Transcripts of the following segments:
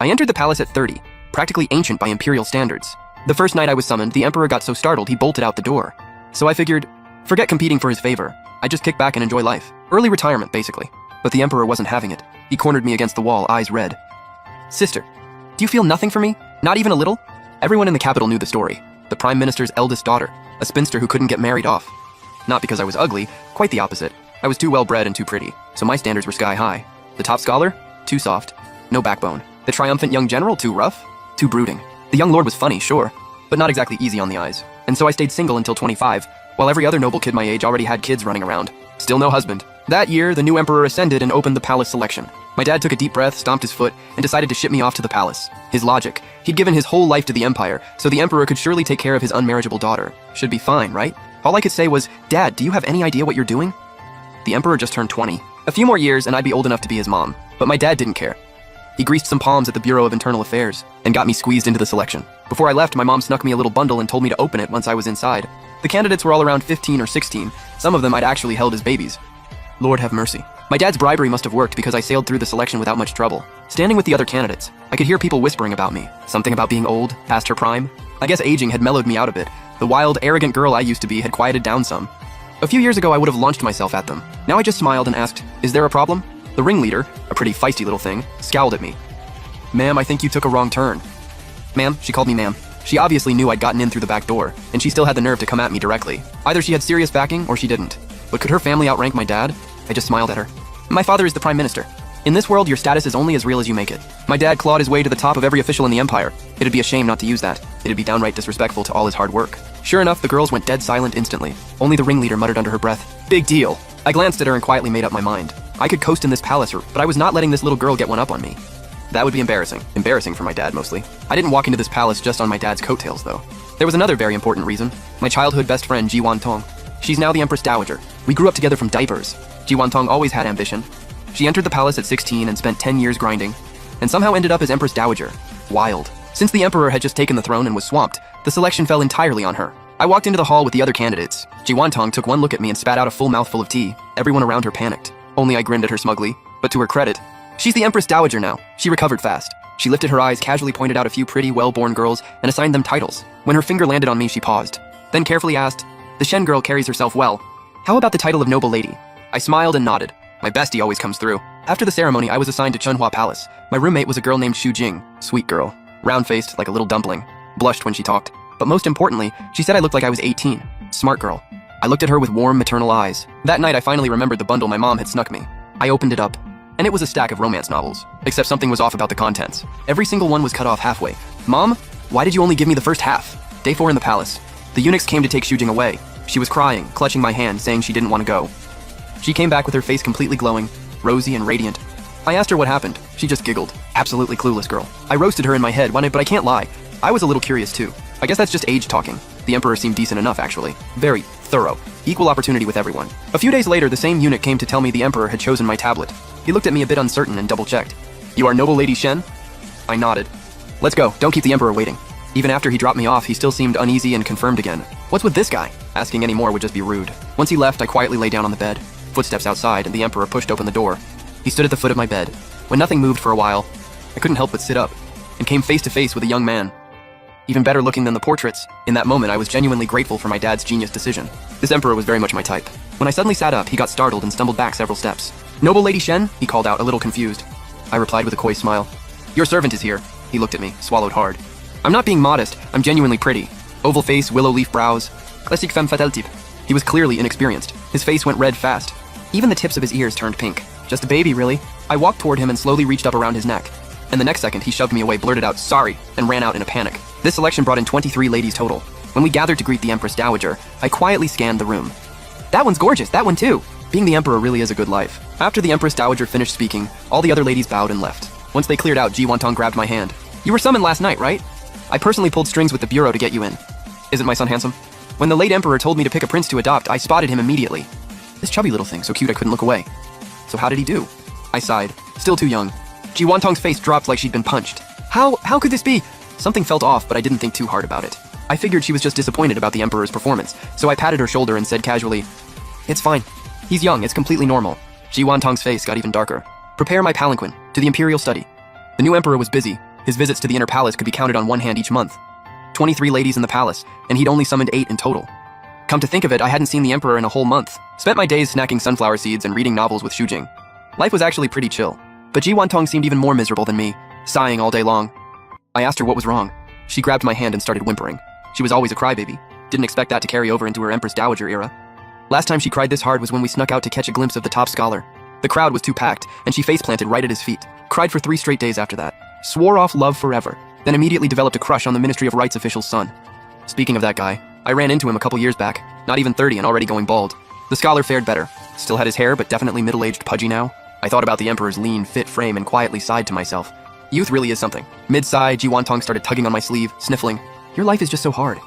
I entered the palace at 30, practically ancient by imperial standards. The first night I was summoned, the emperor got so startled he bolted out the door. So I figured, forget competing for his favor. I just kick back and enjoy life. Early retirement, basically. But the emperor wasn't having it. He cornered me against the wall, eyes red. Sister, do you feel nothing for me? Not even a little? Everyone in the capital knew the story. The prime minister's eldest daughter, a spinster who couldn't get married off. Not because I was ugly, quite the opposite. I was too well-bred and too pretty, so my standards were sky-high. The top scholar? Too soft. No backbone. The triumphant young general? Too rough? Too brooding. The young lord was funny, sure, but not exactly easy on the eyes. And so I stayed single until 25, while every other noble kid my age already had kids running around. Still no husband. That year, the new emperor ascended and opened the palace selection. My dad took a deep breath, stomped his foot, and decided to ship me off to the palace. His logic. He'd given his whole life to the empire, so the emperor could surely take care of his unmarriageable daughter. Should be fine, right? All I could say was, Dad, do you have any idea what you're doing? The emperor just turned 20. A few more years and I'd be old enough to be his mom. But my dad didn't care. He greased some palms at the Bureau of Internal Affairs and got me squeezed into the selection. Before I left, my mom snuck me a little bundle and told me to open it once I was inside. The candidates were all around 15 or 16. Some of them I'd actually held as babies. Lord have mercy. My dad's bribery must have worked because I sailed through the selection without much trouble. Standing with the other candidates, I could hear people whispering about me. Something about being old, past her prime. I guess aging had mellowed me out a bit. The wild, arrogant girl I used to be had quieted down some. A few years ago, I would have launched myself at them. Now I just smiled and asked, is there a problem? The ringleader, a pretty feisty little thing, scowled at me. Ma'am, I think you took a wrong turn. Ma'am, she called me ma'am. She obviously knew I'd gotten in through the back door, and she still had the nerve to come at me directly. Either she had serious backing or she didn't. But could her family outrank my dad? I just smiled at her. My father is the prime minister. In this world, your status is only as real as you make it. My dad clawed his way to the top of every official in the empire. It'd be a shame not to use that. It'd be downright disrespectful to all his hard work. Sure enough, the girls went dead silent instantly. Only the ringleader muttered under her breath, "Big deal." I glanced at her and quietly made up my mind. I could coast in this palace, but I was not letting this little girl get one up on me. That would be embarrassing. Embarrassing for my dad, mostly. I didn't walk into this palace just on my dad's coattails, though. There was another very important reason. My childhood best friend, Ji Wantong. She's now the Empress Dowager. We grew up together from diapers. Ji Wantong always had ambition. She entered the palace at 16 and spent 10 years grinding, and somehow ended up as Empress Dowager. Wild. Since the emperor had just taken the throne and was swamped, the selection fell entirely on her. I walked into the hall with the other candidates. Ji Wantong took one look at me and spat out a full mouthful of tea. Everyone around her panicked. Only I grinned at her smugly, but to her credit, she's the Empress Dowager now. She recovered fast. She lifted her eyes, casually pointed out a few pretty, well-born girls, and assigned them titles. When her finger landed on me, she paused, then carefully asked, "The Shen girl carries herself well. How about the title of noble lady?" I smiled and nodded. My bestie always comes through. After the ceremony, I was assigned to Chunhua Palace. My roommate was a girl named Xu Jing. Sweet girl. Round-faced, like a little dumpling. Blushed when she talked. But most importantly, she said I looked like I was 18. Smart girl. I looked at her with warm, maternal eyes. That night, I finally remembered the bundle my mom had snuck me. I opened it up, and it was a stack of romance novels. Except something was off about the contents. Every single one was cut off halfway. "Mom, why did you only give me the first half?" Day 4 in the palace. The eunuchs came to take Xu Jing away. She was crying, clutching my hand, saying she didn't want to go. She came back with her face completely glowing, rosy and radiant. I asked her what happened. She just giggled. Absolutely clueless girl. I roasted her in my head, but I can't lie. I was a little curious too. I guess that's just age talking. The emperor seemed decent enough, actually. Very thorough. Equal opportunity with everyone. A few days later, the same eunuch came to tell me the emperor had chosen my tablet. He looked at me a bit uncertain and double-checked. "You are noble lady Shen?" I nodded. "Let's go. Don't keep the emperor waiting." Even after he dropped me off, he still seemed uneasy and confirmed again. What's with this guy? Asking any more would just be rude. Once he left, I quietly lay down on the bed. Footsteps outside, and the emperor pushed open the door. He stood at the foot of my bed. When nothing moved for a while, I couldn't help but sit up, and came face to face with a young man. Even better looking than the portraits. In that moment, I was genuinely grateful for my dad's genius decision. This emperor was very much my type. When I suddenly sat up, he got startled and stumbled back several steps. "Noble Lady Shen?" he called out, a little confused. I replied with a coy smile. "Your servant is here." He looked at me, swallowed hard. I'm not being modest, I'm genuinely pretty. Oval face, willow leaf brows. Classique femme fatale type. He was clearly inexperienced. His face went red fast. Even the tips of his ears turned pink. Just a baby, really. I walked toward him and slowly reached up around his neck. And the next second, he shoved me away, blurted out, "Sorry," and ran out in a panic. This selection brought in 23 ladies total. When we gathered to greet the Empress Dowager, I quietly scanned the room. "That one's gorgeous, that one too." Being the emperor really is a good life. After the Empress Dowager finished speaking, all the other ladies bowed and left. Once they cleared out, Ji Wantong grabbed my hand. "You were summoned last night, right? I personally pulled strings with the bureau to get you in. Isn't my son handsome?" When the late emperor told me to pick a prince to adopt, I spotted him immediately. This chubby little thing, so cute I couldn't look away. "So how did he do?" I sighed. "Still too young." Ji Wantong's face dropped like she'd been punched. How could this be?" Something felt off, but I didn't think too hard about it. I figured she was just disappointed about the emperor's performance, so I patted her shoulder and said casually, "It's fine. He's young, it's completely normal." Ji Wantong's face got even darker. "Prepare my palanquin to the imperial study." The new emperor was busy. His visits to the inner palace could be counted on one hand each month. 23 ladies in the palace, and he'd only summoned 8 in total. Come to think of it, I hadn't seen the emperor in a whole month. Spent my days snacking sunflower seeds and reading novels with Shujing. Life was actually pretty chill. But Ji Wantong seemed even more miserable than me, sighing all day long. I asked her what was wrong. She grabbed my hand and started whimpering. She was always a crybaby. Didn't expect that to carry over into her Empress Dowager era. Last time she cried this hard was when we snuck out to catch a glimpse of the top scholar. The crowd was too packed, and she face-planted right at his feet. Cried for 3 straight days after that. Swore off love forever, then immediately developed a crush on the Ministry of Rights official's son. Speaking of that guy, I ran into him a couple years back, not even 30 and already going bald. The scholar fared better. Still had his hair, but definitely middle-aged pudgy now. I thought about the emperor's lean, fit frame and quietly sighed to myself. Youth really is something. Mid-sigh, Ji Wantong started tugging on my sleeve, sniffling. Your life is just so hard.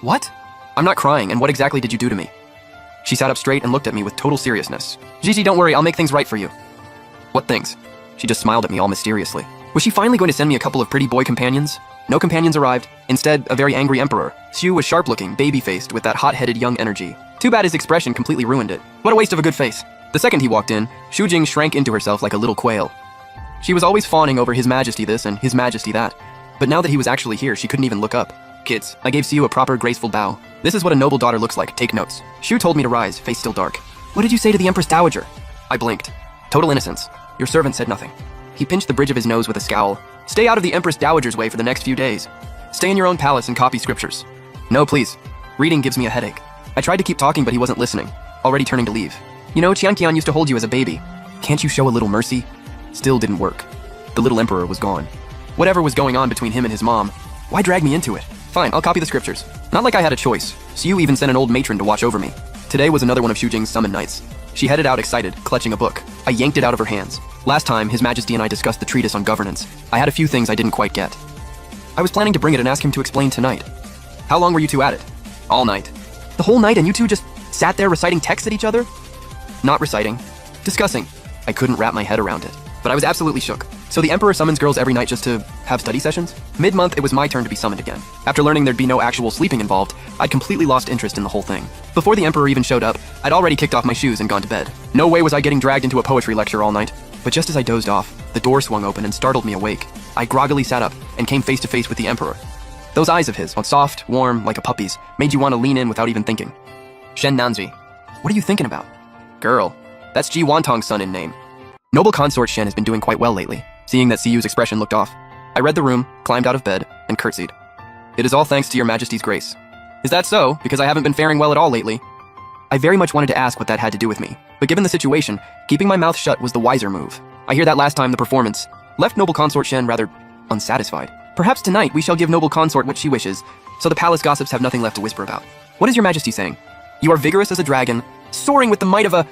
What? I'm not crying, and what exactly did you do to me? She sat up straight and looked at me with total seriousness. Gigi, don't worry, I'll make things right for you. What things? She just smiled at me all mysteriously. Was she finally going to send me a couple of pretty boy companions? No companions arrived. Instead, a very angry emperor. Xu was sharp-looking, baby-faced, with that hot-headed young energy. Too bad his expression completely ruined it. What a waste of a good face. The second he walked in, Shujing shrank into herself like a little quail. She was always fawning over His Majesty this and His Majesty that. But now that he was actually here, she couldn't even look up. Kids, I gave Xu a proper, graceful bow. This is what a noble daughter looks like, take notes. Xu told me to rise, face still dark. What did you say to the Empress Dowager? I blinked. Total innocence. Your servant said nothing. He pinched the bridge of his nose with a scowl. Stay out of the Empress Dowager's way for the next few days. Stay in your own palace and copy scriptures. No, please. Reading gives me a headache. I tried to keep talking, but he wasn't listening, already turning to leave. You know, Qianqian used to hold you as a baby. Can't you show a little mercy? Still didn't work. The little emperor was gone. Whatever was going on between him and his mom, why drag me into it? Fine, I'll copy the scriptures. Not like I had a choice. Siu even sent an old matron to watch over me. Today was another one of Shujing's summon nights. She headed out excited, clutching a book. I yanked it out of her hands. Last time, His Majesty and I discussed the treatise on governance. I had a few things I didn't quite get. I was planning to bring it and ask him to explain tonight. How long were you two at it? All night. The whole night and you two just sat there reciting texts at each other? Not reciting. Discussing. I couldn't wrap my head around it. But I was absolutely shook. So the Emperor summons girls every night just to have study sessions? Mid-month, it was my turn to be summoned again. After learning there'd be no actual sleeping involved, I'd completely lost interest in the whole thing. Before the Emperor even showed up, I'd already kicked off my shoes and gone to bed. No way was I getting dragged into a poetry lecture all night. But just as I dozed off, the door swung open and startled me awake. I groggily sat up and came face to face with the Emperor. Those eyes of his, soft, warm, like a puppy's, made you want to lean in without even thinking. Shen Nanzi. What are you thinking about? Girl. That's Ji Wantong's son in name. Noble consort Shen has been doing quite well lately. Seeing that Siyu's expression looked off, I read the room, climbed out of bed, and curtsied. It is all thanks to your Majesty's grace. Is that so? Because I haven't been faring well at all lately. I very much wanted to ask what that had to do with me, but given the situation, keeping my mouth shut was the wiser move. I hear that last time the performance left noble consort Shen rather unsatisfied. Perhaps tonight we shall give noble consort what she wishes, so the palace gossips have nothing left to whisper about. What is your Majesty saying? You are vigorous as a dragon, soaring with the might of a...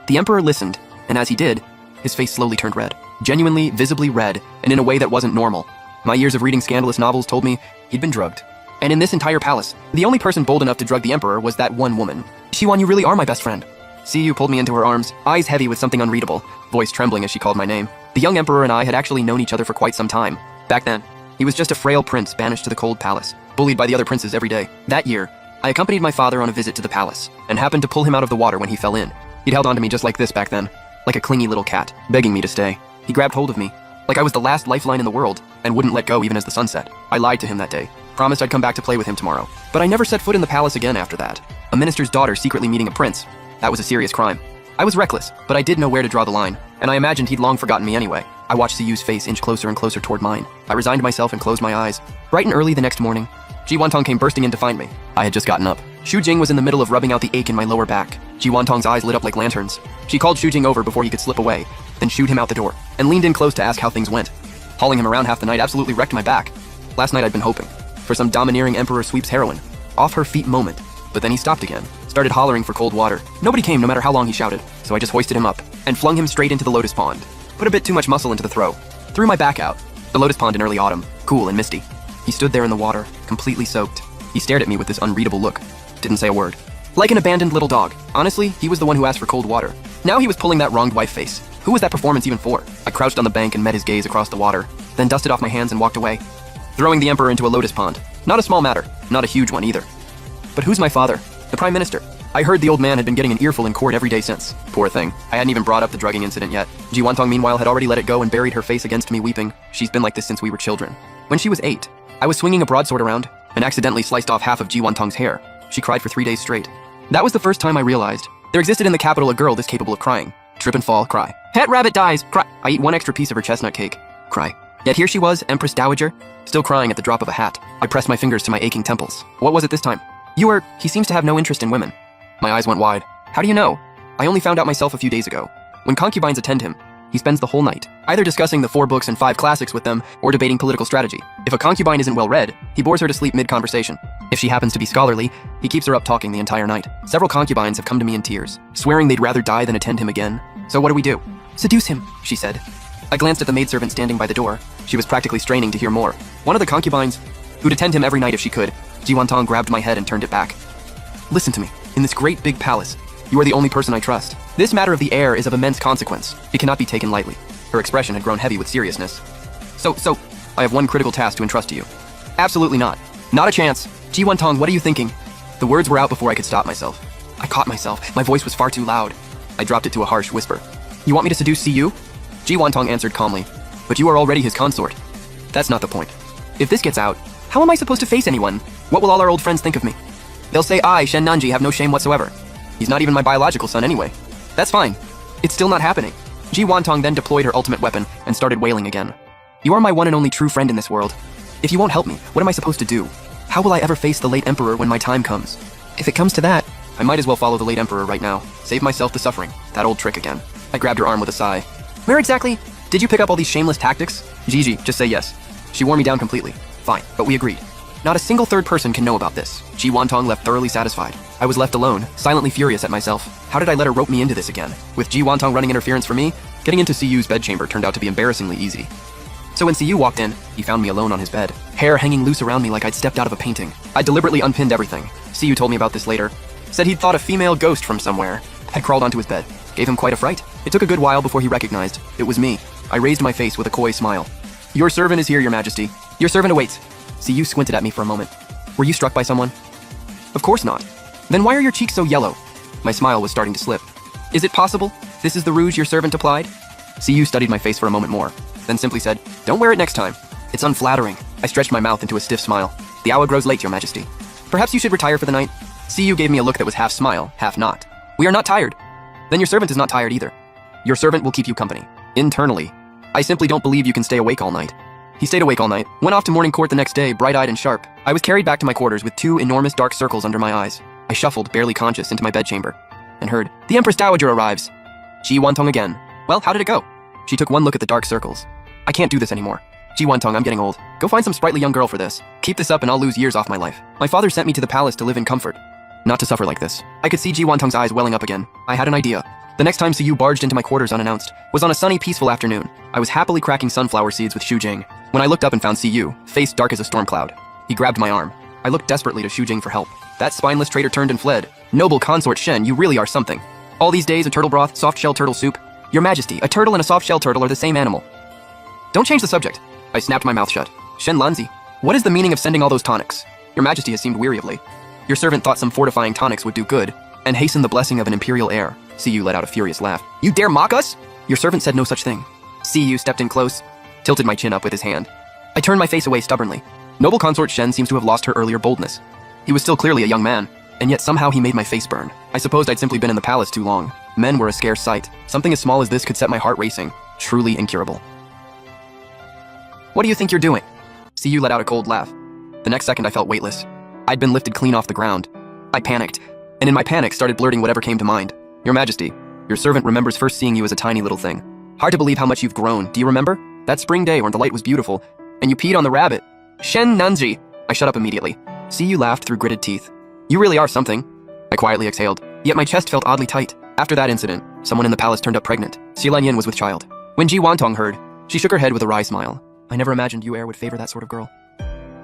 The Emperor listened, and as he did, his face slowly turned red. Genuinely, visibly red, and in a way that wasn't normal. My years of reading scandalous novels told me he'd been drugged. And in this entire palace, the only person bold enough to drug the Emperor was that one woman. Shiwan, you really are my best friend. Siyu pulled me into her arms, eyes heavy with something unreadable, voice trembling as she called my name. The young Emperor and I had actually known each other for quite some time. Back then, he was just a frail prince banished to the cold palace, bullied by the other princes every day. That year, I accompanied my father on a visit to the palace, and happened to pull him out of the water when he fell in. He'd held onto me just like this back then, like a clingy little cat, begging me to stay. He grabbed hold of me, like I was the last lifeline in the world, and wouldn't let go even as the sun set. I lied to him that day, promised I'd come back to play with him tomorrow. But I never set foot in the palace again after that. A minister's daughter secretly meeting a prince. That was a serious crime. I was reckless, but I did know where to draw the line, and I imagined he'd long forgotten me anyway. I watched Siyu's face inch closer and closer toward mine. I resigned myself and closed my eyes. Bright and early the next morning, Ji Wantong came bursting in to find me. I had just gotten up. Shu Jing was in the middle of rubbing out the ache in my lower back. Ji Wantong's eyes lit up like lanterns. She called Shu Jing over before he could slip away, then shooed him out the door, and leaned in close to ask how things went. Hauling him around half the night absolutely wrecked my back. Last night I'd been hoping for some domineering emperor sweeps heroine off her feet moment, but then he stopped again, started hollering for cold water. Nobody came no matter how long he shouted, so I just hoisted him up and flung him straight into the lotus pond. Put a bit too much muscle into the throw. Threw my back out. The lotus pond in early autumn, cool and misty. He stood there in the water, completely soaked. He stared at me with this unreadable look. Didn't say a word. Like an abandoned little dog. Honestly, he was the one who asked for cold water. Now he was pulling that wronged wife face. Who was that performance even for? I crouched on the bank and met his gaze across the water, then dusted off my hands and walked away. Throwing the emperor into a lotus pond. Not a small matter, not a huge one either. But who's my father? The prime minister. I heard the old man had been getting an earful in court every day since. Poor thing. I hadn't even brought up the drugging incident yet. Ji Wantong meanwhile had already let it go and buried her face against me weeping. She's been like this since we were children. When she was 8, I was swinging a broadsword around and accidentally sliced off half of Ji Wantong's hair. She cried for 3 days straight. That was the first time I realized there existed in the capital a girl this capable of crying. Trip and fall, cry. Pet rabbit dies, cry. I eat 1 extra piece of her chestnut cake, cry. Yet here she was, Empress Dowager, still crying at the drop of a hat. I pressed my fingers to my aching temples. What was it this time? He seems to have no interest in women. My eyes went wide. How do you know? I only found out myself a few days ago. When concubines attend him, he spends the whole night, either discussing the 4 books and 5 classics with them, or debating political strategy. If a concubine isn't well read, he bores her to sleep mid-conversation. If she happens to be scholarly, he keeps her up talking the entire night. Several concubines have come to me in tears, swearing they'd rather die than attend him again. So what do we do? Seduce him, she said. I glanced at the maidservant standing by the door. She was practically straining to hear more. One of the concubines, who'd attend him every night if she could, Ji Wantong grabbed my head and turned it back. Listen to me. In this great big palace, you are the only person I trust. This matter of the heir is of immense consequence. It cannot be taken lightly. Her expression had grown heavy with seriousness. So, I have one critical task to entrust to you. Absolutely not. Not a chance. Ji Wantong, what are you thinking? The words were out before I could stop myself. I caught myself. My voice was far too loud. I dropped it to a harsh whisper. You want me to seduce Siyu? Ji Wantong answered calmly. But you are already his consort. That's not the point. If this gets out, how am I supposed to face anyone? What will all our old friends think of me? They'll say I, Shen Nanji, have no shame whatsoever. He's not even my biological son anyway. That's fine. It's still not happening. Ji Wantong then deployed her ultimate weapon and started wailing again. You are my one and only true friend in this world. If you won't help me, what am I supposed to do? How will I ever face the late emperor when my time comes? If it comes to that, I might as well follow the late emperor right now. Save myself the suffering. That old trick again. I grabbed her arm with a sigh. Where exactly did you pick up all these shameless tactics? Gigi, just say yes. She wore me down completely. Fine, but we agreed. Not a single third person can know about this. Ji Wantong left thoroughly satisfied. I was left alone, silently furious at myself. How did I let her rope me into this again? With Ji Wantong running interference for me, getting into Siyu's bedchamber turned out to be embarrassingly easy. So when Siyu walked in, he found me alone on his bed, hair hanging loose around me like I'd stepped out of a painting. I deliberately unpinned everything. Siyu told me about this later. Said he'd thought a female ghost from somewhere had crawled onto his bed. Gave him quite a fright. It took a good while before he recognized it was me. I raised my face with a coy smile. Your servant is here, Your Majesty. Your servant awaits. Siyu squinted at me for a moment. Were you struck by someone? Of course not. Then why are your cheeks so yellow? My smile was starting to slip. Is it possible this is the rouge your servant applied? Siyu studied my face for a moment more, then simply said, Don't wear it next time. It's unflattering. I stretched my mouth into a stiff smile. The hour grows late, Your Majesty. Perhaps you should retire for the night? Siyu gave me a look that was half smile, half not. We are not tired. Then your servant is not tired either. Your servant will keep you company. Internally. I simply don't believe you can stay awake all night. He stayed awake all night, went off to morning court the next day, bright-eyed and sharp. I was carried back to my quarters with 2 enormous dark circles under my eyes. I shuffled, barely conscious, into my bedchamber, and heard, The Empress Dowager arrives. Ji Wantong again. Well, how did it go? She took one look at the dark circles. I can't do this anymore. Ji Wantong, I'm getting old. Go find some sprightly young girl for this. Keep this up and I'll lose years off my life. My father sent me to the palace to live in comfort, not to suffer like this. I could see Ji Wantong's eyes welling up again. I had an idea. The next time Siyu barged into my quarters unannounced was on a sunny, peaceful afternoon. I was happily cracking sunflower seeds with Shu Jing when I looked up and found Siyu, face dark as a storm cloud. He grabbed my arm. I looked desperately to Shu Jing for help. That spineless traitor turned and fled. Noble consort Shen, you really are something. All these days, a turtle broth, soft-shell turtle soup. Your Majesty, a turtle and a soft-shell turtle are the same animal. Don't change the subject. I snapped my mouth shut. Shen Lanzi, what is the meaning of sending all those tonics? Your Majesty has seemed weary of late. Your servant thought some fortifying tonics would do good and hasten the blessing of an imperial heir. Siyu let out a furious laugh. You dare mock us? Your servant said no such thing. Siyu stepped in close, tilted my chin up with his hand. I turned my face away stubbornly. Noble consort Shen seems to have lost her earlier boldness. He was still clearly a young man, and yet somehow he made my face burn. I supposed I'd simply been in the palace too long. Men were a scarce sight. Something as small as this could set my heart racing. Truly incurable. What do you think you're doing? Siyu let out a cold laugh. The next second I felt weightless. I'd been lifted clean off the ground. I panicked, and in my panic started blurting whatever came to mind. Your Majesty, your servant remembers first seeing you as a tiny little thing. Hard to believe how much you've grown. Do you remember? That spring day when the light was beautiful, and you peed on the rabbit. Shen Nanji. I shut up immediately. Siyu laughed through gritted teeth. You really are something. I quietly exhaled, yet my chest felt oddly tight. After that incident, someone in the palace turned up pregnant. Xie Yin was with child. When Ji Wantong heard, she shook her head with a wry smile. I never imagined you heir would favor that sort of girl.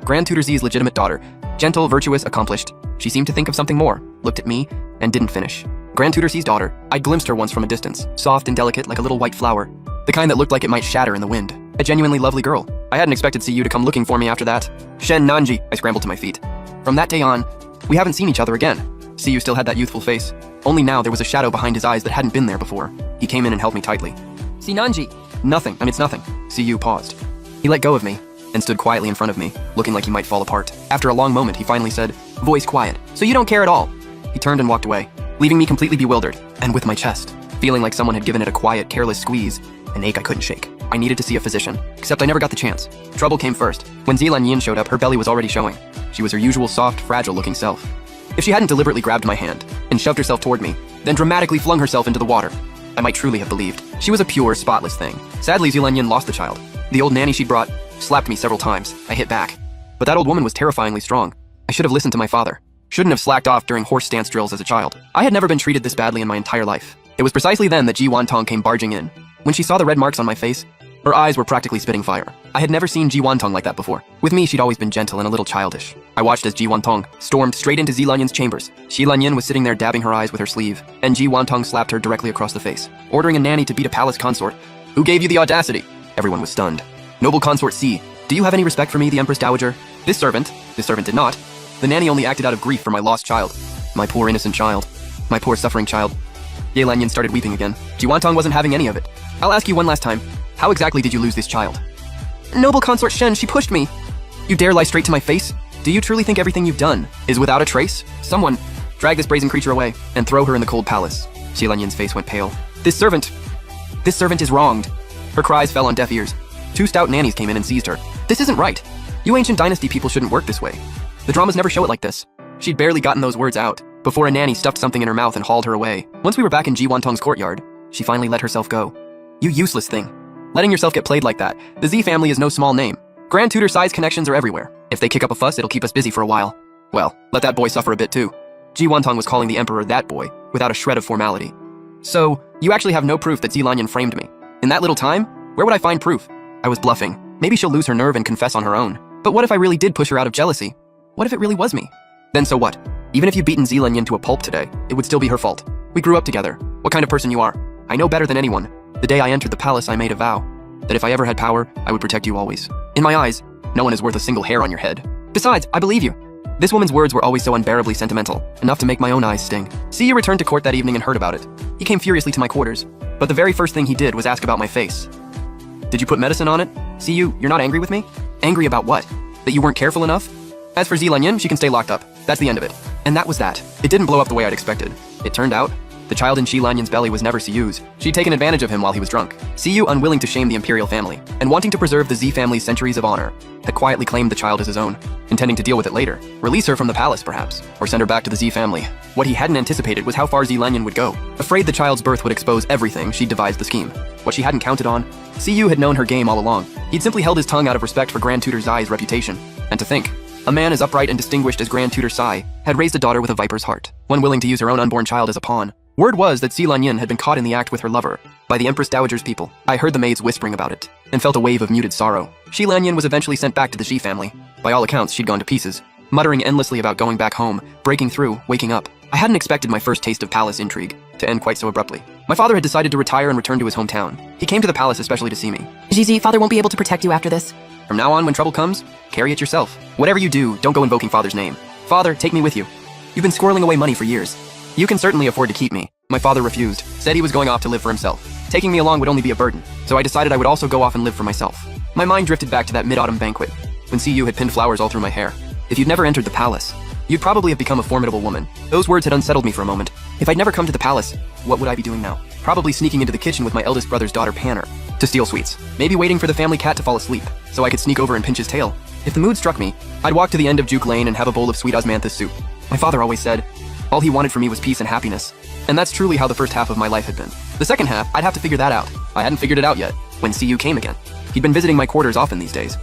Grand Tutor Z's legitimate daughter, gentle, virtuous, accomplished. She seemed to think of something more, looked at me, and didn't finish. Grand Tutor C's daughter, I glimpsed her once from a distance, soft and delicate like a little white flower, the kind that looked like it might shatter in the wind. A genuinely lovely girl. I hadn't expected Siyu to come looking for me after that. Shen Nanji, I scrambled to my feet. From that day on, we haven't seen each other again. Siyu still had that youthful face. Only now there was a shadow behind his eyes that hadn't been there before. He came in and held me tightly. Sinanji. Nothing. It's nothing. Siyu paused. He let go of me and stood quietly in front of me, looking like he might fall apart. After a long moment, he finally said, voice quiet. So you don't care at all? He turned and walked away, leaving me completely bewildered, and with my chest, feeling like someone had given it a quiet, careless squeeze, an ache I couldn't shake. I needed to see a physician, except I never got the chance. Trouble came first. When Zilan Yin showed up, her belly was already showing. She was her usual soft, fragile-looking self. If she hadn't deliberately grabbed my hand and shoved herself toward me, then dramatically flung herself into the water, I might truly have believed. She was a pure, spotless thing. Sadly, Zilan Yin lost the child. The old nanny she'd brought slapped me several times. I hit back. But that old woman was terrifyingly strong. I should have listened to my father. Shouldn't have slacked off during horse stance drills as a child. I had never been treated this badly in my entire life. It was precisely then that Ji Wantong came barging in. When she saw the red marks on my face, her eyes were practically spitting fire. I had never seen Ji Wantong like that before. With me, she'd always been gentle and a little childish. I watched as Ji Wantong stormed straight into Zilan Yin's chambers. Zilan Yin was sitting there dabbing her eyes with her sleeve, and Ji Wantong slapped her directly across the face, ordering a nanny to beat a palace consort. Who gave you the audacity? Everyone was stunned. Noble consort C, do you have any respect for me, the Empress Dowager? This servant did not. The nanny only acted out of grief for my lost child. My poor innocent child. My poor suffering child. Ye Lanyin started weeping again. Ji Wantong wasn't having any of it. I'll ask you one last time. How exactly did you lose this child? Noble consort Shen, she pushed me. You dare lie straight to my face? Do you truly think everything you've done is without a trace? Someone, drag this brazen creature away and throw her in the cold palace. Xie Lanyin's face went pale. This servant is wronged. Her cries fell on deaf ears. Two stout nannies came in and seized her. This isn't right. You ancient dynasty people shouldn't work this way. The dramas never show it like this. She'd barely gotten those words out before a nanny stuffed something in her mouth and hauled her away. Once we were back in Ji Wantong's courtyard, she finally let herself go. You useless thing. Letting yourself get played like that. The Z family is no small name. Grand tutor size connections are everywhere. If they kick up a fuss, it'll keep us busy for a while. Well, let that boy suffer a bit too. Ji Wantong was calling the emperor that boy, without a shred of formality. So, you actually have no proof that Xi Lanyin framed me. In that little time, where would I find proof? I was bluffing. Maybe she'll lose her nerve and confess on her own. But what if I really did push her out of jealousy? What if it really was me? Then so what? Even if you'd beaten Xi Lanyin to a pulp today, it would still be her fault. We grew up together. What kind of person you are? I know better than anyone. The day I entered the palace, I made a vow that if I ever had power, I would protect you always. In my eyes, no one is worth a single hair on your head. Besides, I believe you. This woman's words were always so unbearably sentimental, enough to make my own eyes sting. Siyu returned to court that evening and heard about it. He came furiously to my quarters, but the very first thing he did was ask about my face. Did you put medicine on it? Siyu, you're not angry with me? Angry about what? That you weren't careful enough? As for Xi Lanyin, she can stay locked up. That's the end of it. And that was that. It didn't blow up the way I'd expected. It turned out, the child in Xi Lanyin's belly was never Siyu's. She'd taken advantage of him while he was drunk. Siyu, unwilling to shame the imperial family, and wanting to preserve the Z family's centuries of honor, had quietly claimed the child as his own, intending to deal with it later. Release her from the palace, perhaps, or send her back to the Z family. What he hadn't anticipated was how far Xi Lanyin would go. Afraid the child's birth would expose everything, she'd devised the scheme. What she hadn't counted on? Siyu had known her game all along. He'd simply held his tongue out of respect for Grand Tutor Zai's reputation. And to think, a man as upright and distinguished as Grand Tutor Zai had raised a daughter with a viper's heart, one willing to use her own unborn child as a pawn. Word was that Xi Lanyin had been caught in the act with her lover by the Empress Dowager's people. I heard the maids whispering about it and felt a wave of muted sorrow. Xi Lanyin was eventually sent back to the Xi family. By all accounts, she'd gone to pieces, muttering endlessly about going back home, breaking through, waking up. I hadn't expected my first taste of palace intrigue to end quite so abruptly. My father had decided to retire and return to his hometown. He came to the palace especially to see me. Gigi, father won't be able to protect you after this. From now on, when trouble comes, carry it yourself. Whatever you do, don't go invoking father's name. Father, take me with you. You've been squirreling away money for years. You can certainly afford to keep me. My father refused, said he was going off to live for himself. Taking me along would only be a burden, so I decided I would also go off and live for myself. My mind drifted back to that mid-autumn banquet, when Siyu had pinned flowers all through my hair. If you'd never entered the palace, you'd probably have become a formidable woman. Those words had unsettled me for a moment. If I'd never come to the palace, what would I be doing now? Probably sneaking into the kitchen with my eldest brother's daughter Panner, to steal sweets. Maybe waiting for the family cat to fall asleep, so I could sneak over and pinch his tail. If the mood struck me, I'd walk to the end of Juke Lane and have a bowl of sweet osmanthus soup. My father always said, all he wanted for me was peace and happiness. And that's truly how the first half of my life had been. The second half, I'd have to figure that out. I hadn't figured it out yet, when Siyu came again. He'd been visiting my quarters often these days.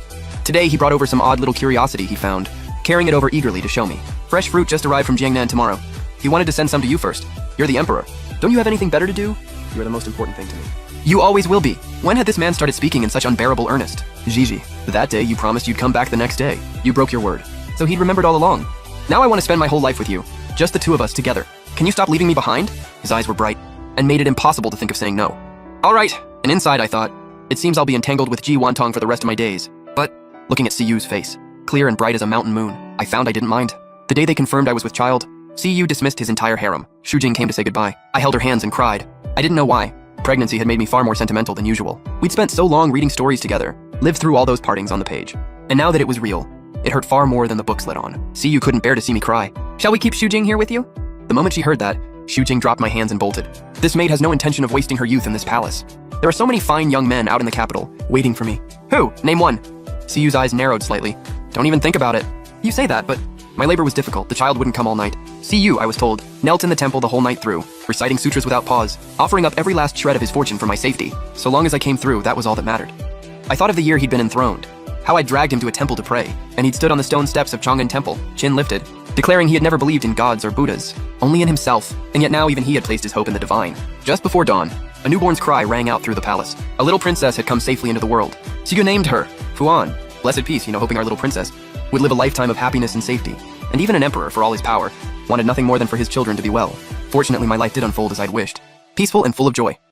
Today, he brought over some odd little curiosity he found, carrying it over eagerly to show me. Fresh fruit just arrived from Jiangnan tomorrow. He wanted to send some to you first. You're the emperor. Don't you have anything better to do? You're the most important thing to me. You always will be. When had this man started speaking in such unbearable earnest? Gigi, that day you promised you'd come back the next day. You broke your word. So he'd remembered all along. Now I want to spend my whole life with you. Just the two of us together. Can you stop leaving me behind? His eyes were bright, and made it impossible to think of saying no. All right, and inside I thought, it seems I'll be entangled with Ji Wantong for the rest of my days. But, looking at Siyu's face, clear and bright as a mountain moon, I found I didn't mind. The day they confirmed I was with child, Siyu dismissed his entire harem. Shujing came to say goodbye. I held her hands and cried. I didn't know why. Pregnancy had made me far more sentimental than usual. We'd spent so long reading stories together, lived through all those partings on the page. And now that it was real, it hurt far more than the books let on. Siyu couldn't bear to see me cry. Shall we keep Shujing here with you? The moment she heard that, Shujing dropped my hands and bolted. This maid has no intention of wasting her youth in this palace. There are so many fine young men out in the capital, waiting for me. Who? Name one. Siyu's eyes narrowed slightly. Don't even think about it. You say that, but my labor was difficult. The child wouldn't come all night. Siyu, I was told, knelt in the temple the whole night through, reciting sutras without pause, offering up every last shred of his fortune for my safety. So long as I came through, that was all that mattered. I thought of the year he'd been enthroned, how I dragged him to a temple to pray, and he'd stood on the stone steps of Chang'an Temple, chin lifted, declaring he had never believed in gods or Buddhas, only in himself, and yet now even he had placed his hope in the divine. Just before dawn, a newborn's cry rang out through the palace. A little princess had come safely into the world. Siyu named her Fuan. Blessed peace, hoping our little princess would live a lifetime of happiness and safety. And even an emperor, for all his power, wanted nothing more than for his children to be well. Fortunately, my life did unfold as I'd wished, peaceful and full of joy.